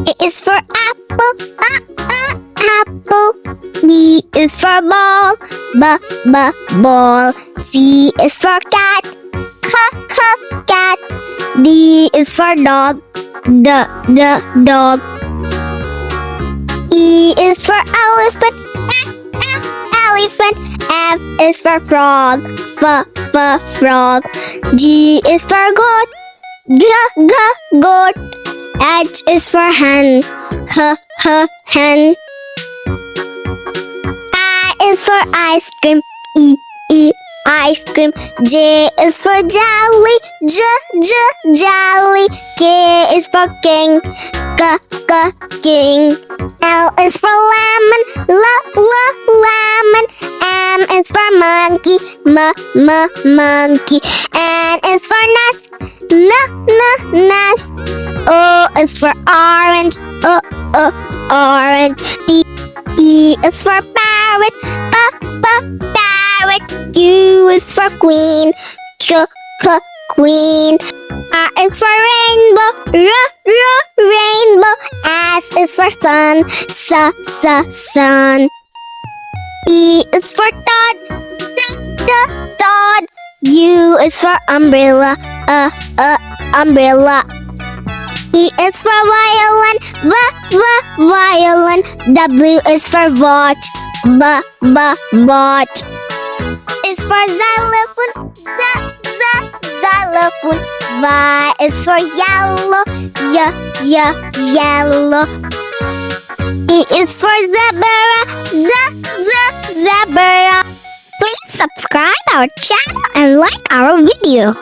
A is for apple, apple. B is for ball, ball. C is for cat, cat. D is for dog, dog. E is for elephant, elephant. F is for frog, frog. G is for goat, goat. H is for hen, hen. I is for ice cream, ice cream. J is for jolly, jolly. K is for king, king. L is for lemon, lemon. M is for monkey, monkey. N is for nest, nest. O is for orange, orange. P is for parrot, parrot. Q is for queen, queen. R is for rainbow, rainbow. S is for sun, sun. E is for todd, todd. U is for umbrella, umbrella. E is for violin, violin. W is for watch, watch. Is for xylophone, xylophone. Y is for yellow, yellow. E is for zebra, zebra. Please subscribe our channel and like our video.